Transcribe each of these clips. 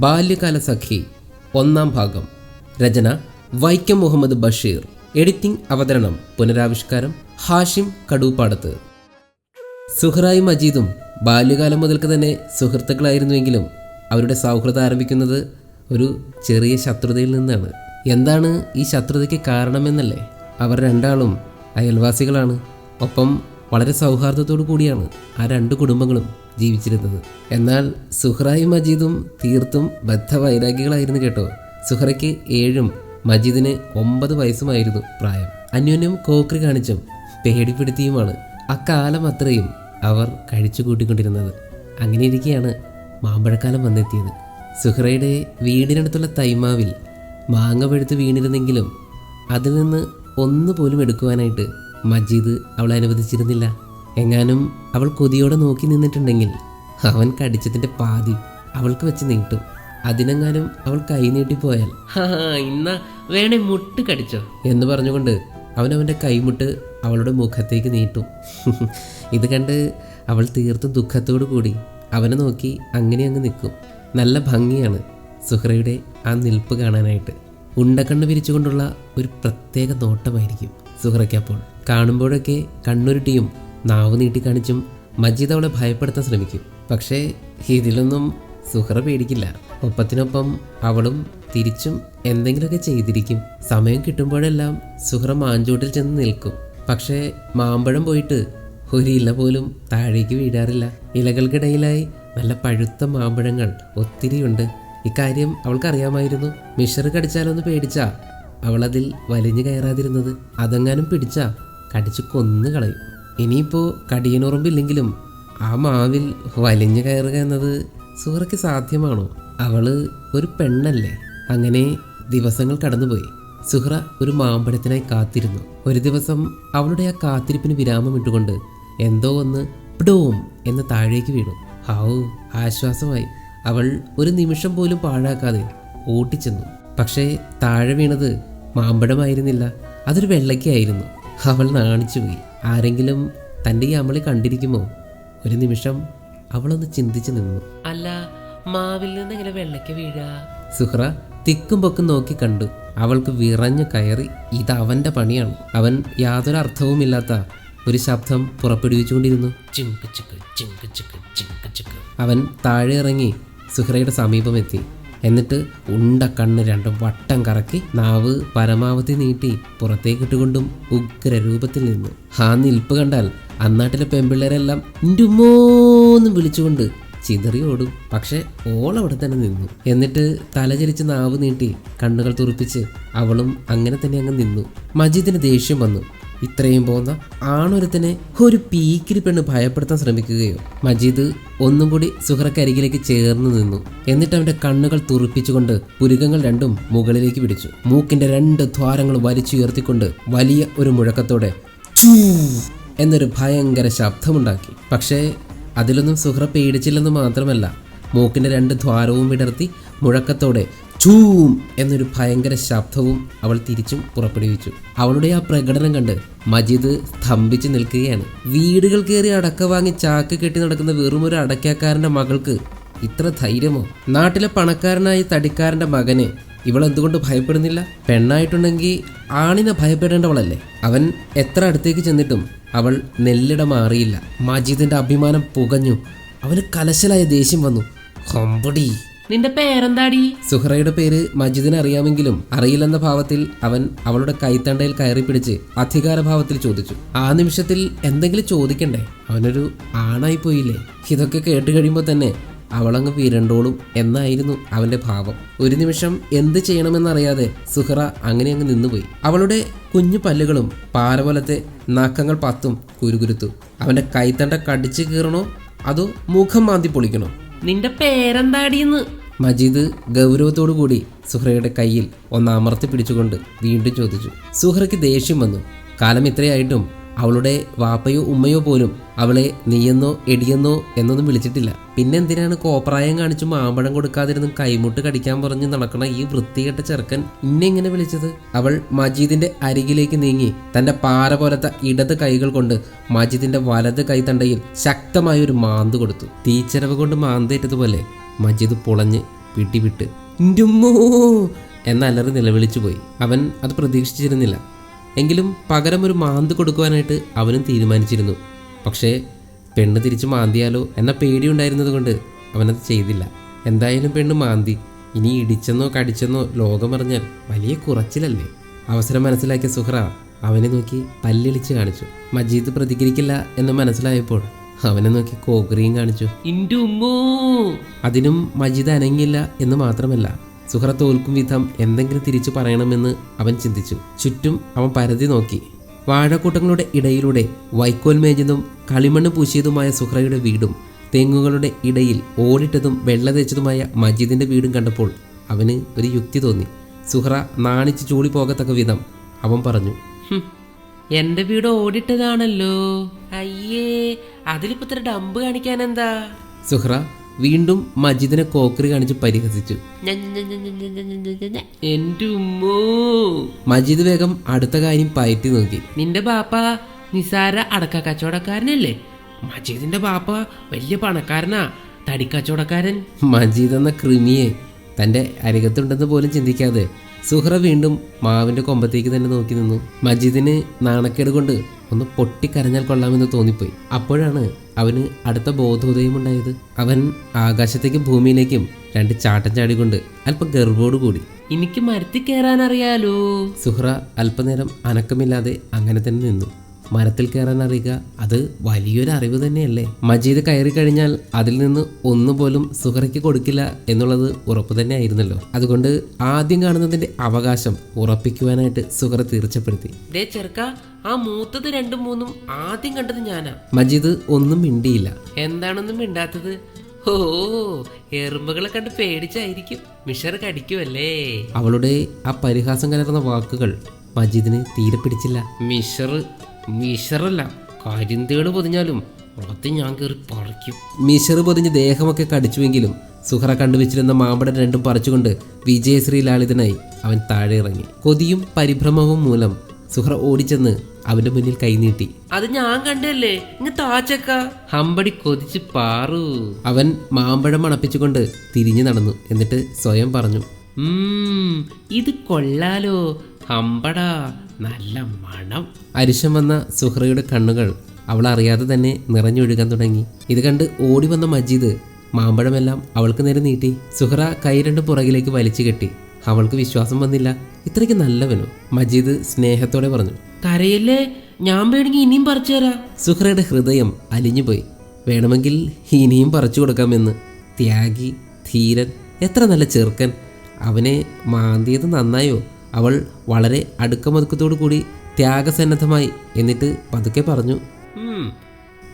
ബാല്യകാല സഖി ഒന്നാം ഭാഗം. രചന വൈക്കം മുഹമ്മദ് ബഷീർ. എഡിറ്റിംഗ് അവതരണം പുനരാവിഷ്കാരം ഹാഷിം കടൂപ്പാടത്ത്. സുഹ്റായും മജീദും ബാല്യകാലം മുതൽക്ക് തന്നെ സുഹൃത്തുക്കളായിരുന്നുവെങ്കിലും അവരുടെ സൗഹൃദം ആരംഭിക്കുന്നത് ഒരു ചെറിയ ശത്രുതയിൽ നിന്നാണ്. എന്താണ് ഈ ശത്രുതയ്ക്ക് കാരണമെന്നല്ലേ? അവർ രണ്ടാളും അയൽവാസികളാണ്. ഒപ്പം വളരെ സൗഹാർദ്ദത്തോടു കൂടിയാണ് ആ രണ്ട് കുടുംബങ്ങളും ജീവിച്ചിരുന്നത്. എന്നാൽ സുഹ്റായും മജീദും തീർത്തും ബദ്ധവൈരാഗികളായിരുന്നു കേട്ടോ. സുഹ്റയ്ക്ക് 7 മജീദിന് 9 വയസ്സുമായിരുന്നു പ്രായം. അന്യോന്യം കോക്രി കാണിച്ചും പേടിപ്പെടുത്തിയുമാണ് അക്കാലം അത്രയും അവർ കഴിച്ചു കൂട്ടിക്കൊണ്ടിരുന്നത്. അങ്ങനെ ഇരിക്കെയാണ് മാമ്പഴക്കാലം വന്നെത്തിയത്. സുഹ്റയുടെ വീടിനടുത്തുള്ള തൈമാവിൽ മാങ്ങ പഴുത്ത് വീണിരുന്നെങ്കിലും അതിൽ നിന്ന് ഒന്നുപോലും എടുക്കുവാനായിട്ട് മജീദ് അവളെ അനുവദിച്ചിരുന്നില്ല. എങ്ങാനും അവൾ കൊതിയോടെ നോക്കി നിന്നിട്ടുണ്ടെങ്കിൽ അവൻ കടിച്ചതിൻ്റെ പാതി അവൾക്ക് വെച്ച് നീട്ടും. അതിനെങ്ങാനും അവൾ കൈ നീട്ടിപ്പോയാൽ ഇന്ന വേണേ മുട്ട് കടിച്ചോ എന്ന് പറഞ്ഞുകൊണ്ട് അവനവൻ്റെ കൈമുട്ട് അവളുടെ മുഖത്തേക്ക് നീട്ടും. ഇത് കണ്ട് അവൾ തീർത്തും ദുഃഖത്തോടു കൂടി അവനെ നോക്കി അങ്ങനെ അങ്ങ് നിൽക്കും. നല്ല ഭംഗിയാണ് സുഹ്റയുടെ ആ നിൽപ്പ് കാണാനായിട്ട്. ഉണ്ടക്കണ്ണ് വിരിച്ചുകൊണ്ടുള്ള ഒരു പ്രത്യേക നോട്ടമായിരിക്കും സുഹ്റയ്ക്ക്. അപ്പോൾ കാണുമ്പോഴൊക്കെ കണ്ണുരുട്ടിയും നാവ് നീട്ടി കാണിച്ചും മജീദ് അവളെ ഭയപ്പെടുത്താൻ ശ്രമിക്കും. പക്ഷേ ഇതിലൊന്നും സുഹ്റ പേടിക്കില്ല. ഒപ്പത്തിനൊപ്പം അവളും തിരിച്ചും എന്തെങ്കിലുമൊക്കെ ചെയ്തിരിക്കും. സമയം കിട്ടുമ്പോഴെല്ലാം സുഹ്റ മാഞ്ചൂട്ടിൽ ചെന്ന് നിൽക്കും. പക്ഷേ മാമ്പഴം പോയിട്ട് ഒരു ഇല പോലും താഴേക്ക് വീഴാറില്ല. ഇലകൾക്കിടയിലായി നല്ല പഴുത്ത മാമ്പഴങ്ങൾ ഒത്തിരിയുണ്ട്. ഇക്കാര്യം അവൾക്കറിയാമായിരുന്നു. മിഷർ കടിച്ചാലൊന്ന് പേടിച്ചാ അവളതിൽ വലിഞ്ഞു കയറാതിരുന്നത്. അതെങ്ങാനും പിടിച്ചാ കടിച്ചു കൊന്നു കളയും. ഇനിയിപ്പോൾ കടിയനുറമ്പില്ലെങ്കിലും ആ മാവിൽ വലിഞ്ഞു കയറുക എന്നത് സുഹ്റയ്ക്ക് സാധ്യമാണോ? അവള് ഒരു പെണ്ണല്ലേ. അങ്ങനെ ദിവസങ്ങൾ കടന്നുപോയി. സുഹ്റ ഒരു മാമ്പഴത്തിനായി കാത്തിരുന്നു. ഒരു ദിവസം അവളുടെ ആ കാത്തിരിപ്പിന് വിരാമം ഇട്ടുകൊണ്ട് എന്തോ ഒന്ന് പ്ഡോം എന്ന് താഴേക്ക് വീണു. ആശ്വാസമായി. അവൾ ഒരു നിമിഷം പോലും പാഴാക്കാതെ ഓട്ടിച്ചെന്നു. പക്ഷേ താഴെ വീണത് മാമ്പഴമായിരുന്നില്ല, അതൊരു വെള്ളയ്ക്കായിരുന്നു. അവൾ നാണിച്ചുപോയി. ആരെങ്കിലും തൻ്റെ ഈ അമളി കണ്ടിരിക്കുമോ? ഒരു നിമിഷം അവളൊന്ന് ചിന്തിച്ചു നിന്നു. അല്ല, മാവിൽ നിന്ന് ഇങ്ങനെ വെള്ളയ്ക്ക് വീഴാ? സുഹ്റ തിക്കും പൊക്കും നോക്കി കണ്ടു. അവൾക്ക് വിറഞ്ഞു കയറി. ഇത് അവൻ്റെ പണിയാണ്. അവൻ യാതൊരു അർത്ഥവുമില്ലാത്ത ഒരു ശബ്ദം പുറപ്പെടുവിച്ചുകൊണ്ടിരുന്നു. ചിങ്ക് ചിക്ക് ചിങ്ക് ചിക്ക് ചിങ്ക് ചിക്ക്. അവൻ താഴെ ഇറങ്ങി സുഹ്റയുടെ സമീപമെത്തി. എന്നിട്ട് ഉണ്ട കണ്ണ് രണ്ടും വട്ടം കറക്കി നാവ് പരമാവധി നീട്ടി പുറത്തേക്കിട്ടുകൊണ്ടും ഉഗ്രരൂപത്തിൽ നിന്നു. ആ നിൽപ്പ് കണ്ടാൽ അന്നാട്ടിലെ പെൺപിള്ളേരെല്ലാം ഇൻ്റുമോന്നും വിളിച്ചുകൊണ്ട് ചിതറി ഓടും. പക്ഷെ ഓളവിടെ തന്നെ നിന്നു. എന്നിട്ട് തലചരിച്ച് നാവ് നീട്ടി കണ്ണുകൾ തുറപ്പിച്ച് അവളും അങ്ങനെ തന്നെ അങ്ങ് നിന്നു. മജീദിന് ദേഷ്യം വന്നു. ഇത്രയും പോന്ന ആണൊരുത്തനെ ഒരു പീക്കിരി പെണ്ണ് ഭയപ്പെടുത്താൻ ശ്രമിക്കുകയോ? മജീദ് ഒന്നും കൂടി സുഹ്റക്കരികിലേക്ക് ചേർന്ന് നിന്നു. എന്നിട്ട് അവന്റെ കണ്ണുകൾ തുറപ്പിച്ചുകൊണ്ട് പുരുകങ്ങൾ രണ്ടും മുകളിലേക്ക് പിടിച്ചു. മൂക്കിന്റെ 2 ദ്വാരങ്ങൾ വലിച്ചുയർത്തിക്കൊണ്ട് വലിയ ഒരു മുഴക്കത്തോടെ ചൂ എന്നൊരു ഭയങ്കര ശബ്ദമുണ്ടാക്കി. പക്ഷേ അതിലൊന്നും സുഹ്റ പേടിച്ചില്ലെന്ന് മാത്രമല്ല, മൂക്കിന്റെ 2 ദ്വാരവും വിടർത്തി മുഴക്കത്തോടെ ചൂം എന്നൊരു ഭയങ്കര ശബ്ദവും അവൾ തിരിച്ചും പുറപ്പെടുവിച്ചു. അവളുടെ ആ പ്രകടനം കണ്ട് മജീദ് സ്തംഭിച്ചു നിൽക്കുകയാണ്. വീടുകൾ കയറി അടക്ക വാങ്ങി ചാക്ക് കെട്ടി നടക്കുന്ന വെറുമൊരു അടയ്ക്കാക്കാരൻ്റെ മകൾക്ക് ഇത്ര ധൈര്യമോ? നാട്ടിലെ പണക്കാരനായ തടിക്കാരൻ്റെ മകനെ ഇവളെന്തുകൊണ്ട് ഭയപ്പെടുന്നില്ല? പെണ്ണായിട്ടുണ്ടെങ്കിൽ ആണിനെ ഭയപ്പെടേണ്ടവളല്ലേ? അവൻ എത്ര അടുത്തേക്ക് ചെന്നിട്ടും അവൾ നെല്ലിട മാറിയില്ല. മജീദിന്റെ അഭിമാനം പുകഞ്ഞു. അവന് കലശലായ ദേഷ്യം വന്നു. ഹൊമ്പടി, നിന്റെ പേരെന്താടി? സുഹ്റയുടെ പേര് മജീദിന് അറിയാമെങ്കിലും അറിയില്ലെന്ന ഭാവത്തിൽ അവൻ അവളുടെ കൈത്തണ്ടയിൽ കയറി പിടിച്ച് അധികാരഭാവത്തിൽ ചോദിച്ചു. ആ നിമിഷത്തിൽ എന്തെങ്കിലും ചോദിക്കണ്ടേ? അവനൊരു ആണായി പോയില്ലേ? ഇതൊക്കെ കേട്ട് കഴിയുമ്പോൾ തന്നെ അവളങ്ങ് വിരണ്ടോളും എന്നായിരുന്നു അവന്റെ ഭാവം. ഒരു നിമിഷം എന്ത് ചെയ്യണമെന്നറിയാതെ സുഹ്റ അങ്ങനെ അങ്ങ് നിന്നുപോയി. അവളുടെ കുഞ്ഞു പല്ലുകളും പാല പോലത്തെ നഖങ്ങൾ 10 കുരുകുരുത്തു. അവന്റെ കൈത്തണ്ട കടിച്ചു കീറണോ അതോ മുഖം മാന്തി പൊളിക്കണോ? നിന്റെ പേരെന്താടിയെന്ന് മജീദ് ഗൗരവത്തോടു കൂടി സുഹ്റയുടെ കയ്യിൽ ഒന്ന് അമർത്തി പിടിച്ചുകൊണ്ട് വീണ്ടും ചോദിച്ചു. സുഹ്റയ്ക്ക് ദേഷ്യം വന്നു. കാലം ഇത്രയായിട്ടും അവളുടെ വാപ്പയോ ഉമ്മയോ പോലും അവളെ നീയെന്നോ എടിയെന്നോ എന്നൊന്നും വിളിച്ചിട്ടില്ല. പിന്നെന്തിനാണ് കോപ്രായം കാണിച്ചു മാമ്പഴം കൊടുക്കാതിരുന്നും കൈമുട്ട് കടിക്കാൻ പറഞ്ഞ് നടക്കണ ഈ വൃത്തികെട്ട ചെറുക്കൻ ഇന്നെങ്ങനെ വിളിച്ചത്? അവൾ മജീദിന്റെ അരികിലേക്ക് നീങ്ങി തന്റെ പാര പോലത്തെ ഇടത് കൈകൾ കൊണ്ട് മജീദിന്റെ വലത് കൈത്തണ്ടയിൽ ശക്തമായൊരു മാന്ത് കൊടുത്തു. തീച്ചരവ് കൊണ്ട് മാന്തേറ്റതുപോലെ മജീദ് പൊളഞ്ഞ് പിടിവിട്ട് "ഇന്റുമ്മോ" എന്ന അലറി നിലവിളിച്ചു പോയി. അവൻ അത് പ്രതീക്ഷിച്ചിരുന്നില്ല. എങ്കിലും പകരം ഒരു മാന്ത് കൊടുക്കുവാനായിട്ട് അവനും തീരുമാനിച്ചിരുന്നു. പക്ഷേ പെണ്ണ് തിരിച്ച് മാന്തിയാലോ എന്ന പേടിയുണ്ടായിരുന്നത് കൊണ്ട് അവനത് ചെയ്തില്ല. എന്തായാലും പെണ്ണ് മാന്തി. ഇനി ഇടിച്ചെന്നോ കടിച്ചെന്നോ ലോകമറിഞ്ഞാൽ വലിയ കുറച്ചിലല്ലേ. അവസരം മനസ്സിലാക്കിയ സുഹ്റ അവനെ നോക്കി പല്ലിളിച്ച് കാണിച്ചു. മജീദ് പ്രതികരിക്കില്ല എന്ന് മനസ്സിലായപ്പോൾ അവനെ നോക്കി കോക്രിയും കാണിച്ചു. അതിനും മജീദ് അനങ്ങില്ല എന്ന് മാത്രമല്ല, സുഹ്റ തോൽക്കും വിധം എന്തെങ്കിലും തിരിച്ചു പറയണമെന്ന് അവൻ ചിന്തിച്ചു. ചുറ്റും അവൻ പരതി നോക്കി. വാഴക്കൂട്ടങ്ങളുടെ ഇടയിലൂടെ വൈക്കോൽ മേഞ്ഞതും കളിമണ്ണ് പൂശിയതുമായ സുഹ്റയുടെ വീടും തെങ്ങുകളുടെ ഇടയിൽ ഓടിട്ടതും വെള്ള തേച്ചതുമായ മജീദിന്റെ വീടും കണ്ടപ്പോൾ അവന് ഒരു യുക്തി തോന്നി. സുഹ്റ നാണിച്ച് ചൂളി പോകത്തക്ക വിധം അവൻ പറഞ്ഞു, എന്റെ വീട് ഓടിട്ടതാണല്ലോ. അയ്യേ, അതിലിപ്പോ ഇത്ര ഡമ്പ് കാണിക്കാൻ എന്താ? സുഹ്റ വീണ്ടും മജീദിനെ കോക്കറി കാണിച്ച് പരിഹസിച്ചു. എന്റെ ഉമ്മോ. മജീദ് വേഗം അടുത്ത കാര്യം പയറ്റി നോക്കി. നിന്റെ ബാപ്പ നിസാര അടക്ക കച്ചവടക്കാരനല്ലേ? മജീദിന്റെ ബാപ്പ വലിയ പണക്കാരനാ, തടിക്കച്ചവടക്കാരൻ. മജീദ് എന്ന കൃമിയെ തന്റെ അരികത്തുണ്ടെന്ന് പോലും ചിന്തിക്കാതെ സുഹ്റ വീണ്ടും മാവിന്റെ കൊമ്പത്തേക്ക് തന്നെ നോക്കി നിന്നു. മജീദിന് നാണക്കേട് കൊണ്ട് ഒന്ന് പൊട്ടിക്കരഞ്ഞാൽ കൊള്ളാമെന്ന് തോന്നിപ്പോയി. അപ്പോഴാണ് അവന് അടുത്ത ബോധോദയമുണ്ടായത്. അവൻ ആകാശത്തേക്കും ഭൂമിയിലേക്കും 2 ചാട്ടം ചാടിക്കൊണ്ട് അല്പം ഗർവോടുകൂടി, എനിക്ക് മരത്തിൽ കയറാൻ അറിയാലോ. സുഹ്റ അല്പനേരം അനക്കമില്ലാതെ അങ്ങനെ തന്നെ നിന്നു. മരത്തിൽ കയറാൻ അറിയുക അത് വലിയൊരു അറിവ് തന്നെയല്ലേ. മജീദ് കയറി കഴിഞ്ഞാൽ അതിൽ നിന്ന് ഒന്നുപോലും സുഹ്റയ്ക്ക് കൊടുക്കില്ല എന്നുള്ളത് ഉറപ്പ് തന്നെ ആയിരുന്നല്ലോ. അതുകൊണ്ട് ആദ്യം കാണുന്നതിന്റെ അവകാശം ഉറപ്പിക്കുവാനായിട്ട് സുഹ്റ തീർച്ചപ്പെടുത്തി. ചെറുക്ക, ആ മൂത്തത് 2, 3 ആദ്യം കണ്ടത് ഞാനാ. മജീദ് ഒന്നും മിണ്ടിയില്ല. എന്താണെന്നും മിണ്ടാത്തത്? ഓ, എറുമ്പുകളെ കണ്ട് പേടിച്ചായിരിക്കും. മിഷർ കടിക്കുമല്ലേ? അവളുടെ ആ പരിഹാസം കലർന്ന വാക്കുകൾ മജീദിന് തീരെ പിടിച്ചില്ല. മിഷറല്ല, കരിന്തേട് പൊതിഞ്ഞാലും അത് ഞാൻ കയറി പറിക്കും. മിഷർ പൊതിഞ്ഞ് ദേഹമൊക്കെ കടിച്ചുവെങ്കിലും സുഹ്റ കണ്ടുവച്ചിരുന്ന മാമ്പഴം 2 പറിച്ചുകൊണ്ട് വിജയശ്രീ ലാളിതനായി അവൻ താഴെ ഇറങ്ങി. കൊതിയും പരിഭ്രമവും മൂലം സുഹ്റ ഓടിച്ചെന്ന് അവന്റെ മുന്നിൽ കൈനീട്ടി. അത് ഞാൻ കണ്ടല്ലേ, ഇങ്ങ് താച്ചക്ക. ഹമ്പടി കൊതിച്ച് പാറു. അവൻ മാമ്പഴം മണപ്പിച്ചുകൊണ്ട് തിരിഞ്ഞു നടന്നു. എന്നിട്ട് സ്വയം പറഞ്ഞു, ഇത് കൊള്ളാലോ, ഹമ്പടാ, നല്ല മണം. അരിശം വന്ന സുഹ്റയുടെ കണ്ണുകൾ അവൾ അറിയാതെ തന്നെ നിറഞ്ഞൊഴുകാൻ തുടങ്ങി. ഇത് കണ്ട് ഓടി വന്ന മജീദ് മാമ്പഴമെല്ലാം അവൾക്ക് നേരെ നീട്ടി. സുഹ്റ കൈ 2 പുറകിലേക്ക് വലിച്ചു കെട്ടി. അവൾക്ക് വിശ്വാസം വന്നില്ല. ഇത്രയ്ക്ക് നല്ലവനോ? മജീദ് സ്നേഹത്തോടെ പറഞ്ഞു. കരയല്ലേ, ഞാൻ വേണമെങ്കിൽ ഇനിയും പറിച്ചു തരാം. സുഹ്റയുടെ ഹൃദയം അലിഞ്ഞുപോയി. വേണമെങ്കിൽ ഇനിയും പറിച്ചു കൊടുക്കാമെന്ന്. ത്യാഗി, ധീരൻ, എത്ര നല്ല ചെറുക്കൻ. അവനെ മാന്തിയത് നന്നായോ? അവൾ വളരെ അടുക്കമൊതുക്കത്തോടു കൂടി ത്യാഗസന്നദ്ധമായി എന്നിട്ട് പതുക്കെ പറഞ്ഞു,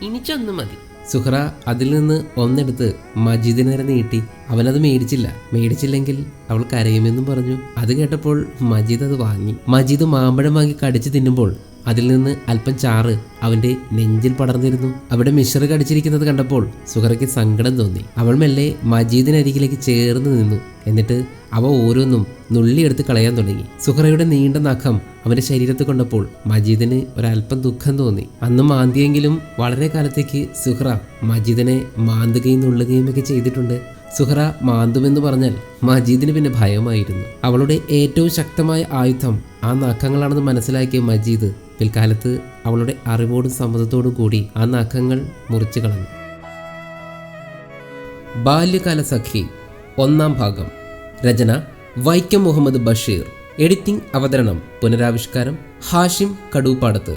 ഇനിച്ചൊന്നും മതി. സുഹ്റ അതിൽ നിന്ന് ഒന്നെടുത്ത് മജീദിന് നേരെ നീട്ടി. അവനത് മേടിച്ചില്ലെങ്കിൽ അവൾ കരയുമെന്നും പറഞ്ഞു. അത് കേട്ടപ്പോൾ മജീദ് അത് വാങ്ങി. മജീദ് മാമ്പഴം വാങ്ങി കടിച്ചു തിന്നുമ്പോൾ അതിൽ നിന്ന് അല്പം ചാറ് അവന്റെ നെഞ്ചിൽ പടർന്നിരുന്നു. അവിടെ മിഷർ കടിച്ചിരിക്കുന്നത് കണ്ടപ്പോൾ സുഹ്റയ്ക്ക് സങ്കടം തോന്നി. അവൾ മെല്ലെ മജീദിനരികിലേക്ക് ചേർന്ന് നിന്നു. എന്നിട്ട് അവ ഓരോന്നും നുള്ളിയെടുത്ത് കളയാൻ തുടങ്ങി. സുഹ്റയുടെ നീണ്ട നഖം അവന്റെ ശരീരത്ത് കൊണ്ടപ്പോൾ മജീദിന് ഒരല്പം ദുഃഖം തോന്നി. അന്ന് മാന്തിയെങ്കിലും വളരെ കാലത്തേക്ക് സുഹ്റ മജീദിനെ മാന്തുകയും നുള്ളുകയും ഒക്കെ ചെയ്തിട്ടുണ്ട്. സുഹ്റ മാന്തുമെന്ന് പറഞ്ഞാൽ മജീദിന് പിന്നെ ഭയമായിരുന്നു. അവളുടെ ഏറ്റവും ശക്തമായ ആയുധം ആ നഖങ്ങളാണെന്ന് മനസ്സിലാക്കിയ മജീദ് പിൽക്കാലത്ത് അവളുടെ അറിവോടും സമ്മതത്തോടും കൂടി ആ നഖങ്ങൾ മുറിച്ചു കളഞ്ഞു. ബാല്യകാല സഖി 1-ാം ഭാഗം. രചന വൈക്കം മുഹമ്മദ് ബഷീർ. എഡിറ്റിംഗ് അവതരണം പുനരാവിഷ്കാരം ഹാഷിം കടൂപ്പാടത്ത്.